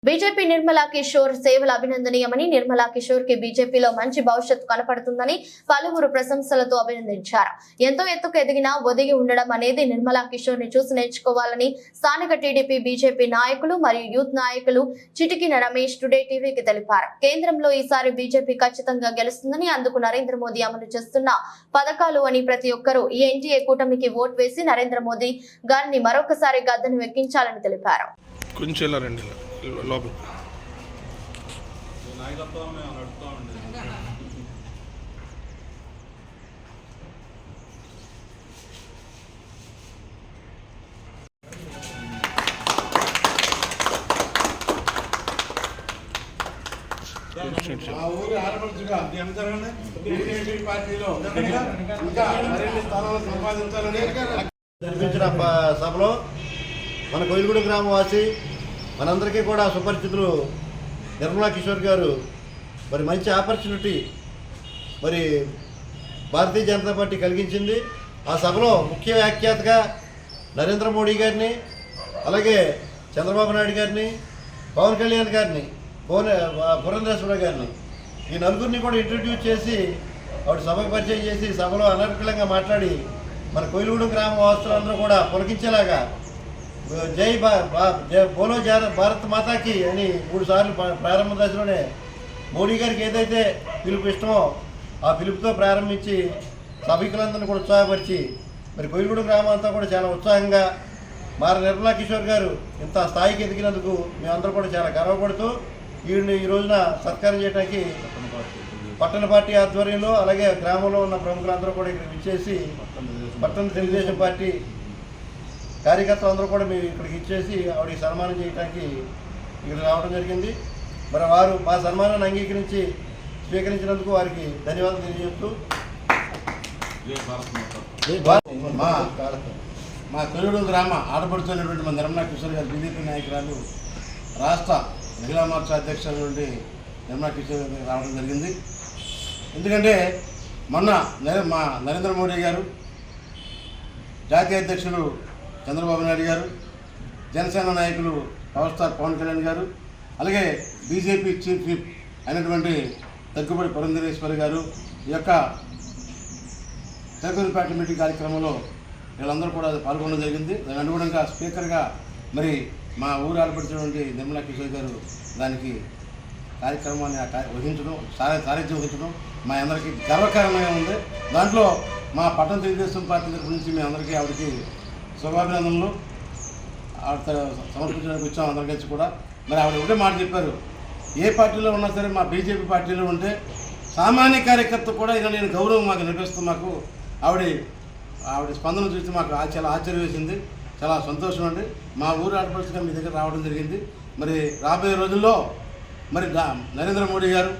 BJP Nirmala Kishore సేవలు అభినందనీయమని, నిర్మలా కిషోర్ కి బీజేపీలో మంచి భవిష్యత్తు కనపడుతుందని పలువురు ప్రశంసలతో అభినందించారు. ఎంతో ఎత్తుకు ఎదిగినా ఒదిగి ఉండడం అనేది నిర్మలా కిషోర్ ని చూసి నేర్చుకోవాలని స్థానిక టీడీపీ, బీజేపీ నాయకులు మరియు యూత్ నాయకులు చిటికిన రమేష్ టుడే టీవీకి తెలిపారు. కేంద్రంలో ఈసారి బీజేపీ ఖచ్చితంగా గెలుస్తుందని, అందుకు నరేంద్ర మోదీ అమలు చేస్తున్న పథకాలు అని ప్రతి ఒక్కరూ ఈ ఎన్డీఏ కూటమికి ఓటు వేసి నరేంద్ర మోదీ గారిని మరొకసారి గద్దెను ఎక్కించాలని తెలిపారు. లోపల ఆ ఊరు ఆడపడుచుగా బీజేపీ పార్టీలో ఇంకా మరిన్ని స్థానాలు సంపాదించాలని జరిపించిన సభలో మన కొయిలగూడెం గ్రామవాసి మనందరికీ కూడా సుపరిచితులు నిర్మలా కిషోర్ గారు మరి మంచి ఆపర్చునిటీ మరి భారతీయ జనతా పార్టీ కలిగించింది. ఆ సభలో ముఖ్య వ్యాఖ్యాతగా నరేంద్ర మోడీ గారిని, అలాగే చంద్రబాబు నాయుడు గారిని, పవన్ కళ్యాణ్ గారిని, పురంధేశ్వర గారిని, ఈ నలుగురిని కూడా ఇంట్రడ్యూస్ చేసి ఆవిడ సభకు పరిచయం చేసి సభలో అనర్గళంగా మాట్లాడి మన కొయిలగూడెం గ్రామ వాసులందరూ కూడా పులకించేలాగా జై బోలో భారత్ మాతాకి అని 3 సార్లు ప్రారంభ దశలోనే మోడీ గారికి ఏదైతే పిలుపు ఇష్టమో ఆ పిలుపుతో ప్రారంభించి సభికులందరినీ కూడా ఉత్సాహపరిచి మరి కొయిలగూడెం గ్రామం అంతా కూడా చాలా ఉత్సాహంగా నిర్మలా కిషోర్ గారు ఇంత స్థాయికి ఎదిగినందుకు మేమందరూ కూడా చాలా గర్వపడుతూ వీడిని ఈ రోజున సత్కారం చేయడానికి పట్టణ పార్టీ ఆధ్వర్యంలో, అలాగే గ్రామంలో ఉన్న ప్రముఖులందరూ కూడా ఇక్కడ ఇచ్చేసి పట్టణ తెలుగుదేశం పార్టీ కార్యకర్తలు అందరూ కూడా మేము ఇక్కడికి ఇచ్చేసి ఆవిడకి సన్మానం చేయడానికి ఇక్కడ రావడం జరిగింది. మరి వారు మా సన్మానాన్ని అంగీకరించి స్వీకరించినందుకు వారికి ధన్యవాదాలు తెలియజేస్తూ మా కొయిలగూడెం గ్రామ ఆడపడుతున్నటువంటి మన నిర్మలా కిషోర్ గారు బీజేపీ నాయకురాలు, రాష్ట్ర మహిళా మోర్చా అధ్యక్షుల నుండి నిర్మలా కిషోర్ గారు రావడం జరిగింది. ఎందుకంటే మొన్న మా నరేంద్ర మోడీ గారు, జాతీయ అధ్యక్షులు చంద్రబాబు నాయుడు గారు, జనసేన నాయకులు పవర్ స్టార్ పవన్ కళ్యాణ్ గారు, అలాగే బీజేపీ చీఫ్ విప్ అయినటువంటి దగ్గుబడి పురంధరేశ్వరి గారు ఈ యొక్క తిరుపతిపేట మీటింగ్ కార్యక్రమంలో వీళ్ళందరూ కూడా పాల్గొనడం జరిగింది. దాని అనుగుణంగా స్పీకర్గా మరి మా ఊరు ఆడపడినటువంటి నిర్మలా కిషోర్ గారు దానికి కార్యక్రమాన్ని వహించడం, సారథ్యం వహించడం మా అందరికీ గర్వకారణంగా ఉంది. దాంట్లో మా పట్టణ తెలుగుదేశం పార్టీ తరఫు నుంచి మీ అందరికీ ఆవిడకి శుభాభినందనలు సమర్పించడానికి వచ్చాం అందరి కలిసి కూడా. మరి ఆవిడ ఒకటే మాట చెప్పారు, ఏ పార్టీలో ఉన్నా సరే మా బీజేపీ పార్టీలో ఉంటే సామాన్య కార్యకర్త కూడా ఇలా నేను గౌరవం మాకు నిలిపిస్తూ మాకు ఆవిడ స్పందన చూసి మాకు చాలా ఆశ్చర్యం వేసింది. చాలా సంతోషం అండి. మా ఊరు ఆడపడుచుగా మీ దగ్గర రావడం జరిగింది. మరి రాబోయే రోజుల్లో మరి నరేంద్ర మోడీ గారు,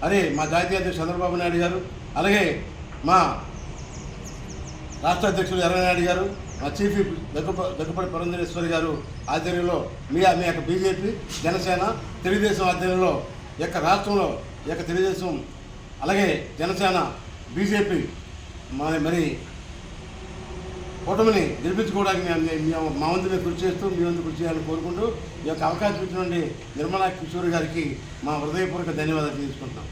అదే మా జాతీయ అధ్యక్షుడు చంద్రబాబు నాయుడు గారు, అలాగే మా రాష్ట్ర అధ్యక్షుడు ఎర్రనాయుడు గారు, మా చీఫ్ విప్ దగ్గుబడి పురంధరేశ్వరి గారు ఆధ్వర్యంలో మీ యొక్క బీజేపీ, జనసేన, తెలుగుదేశం ఆధ్వర్యంలో యొక్క రాష్ట్రంలో యొక్క తెలుగుదేశం, అలాగే జనసేన, బీజేపీ మరి కూటమిని గెలిపించుకోవడానికి మా వంతు మేము కృషి చేస్తూ మీ వంతు కృషి చేయాలని కోరుకుంటూ ఈ యొక్క అవకాశం ఇచ్చినటువంటి నిర్మలా కిషోర్ గారికి మా హృదయపూర్వక ధన్యవాదాలు తీసుకుంటున్నాం.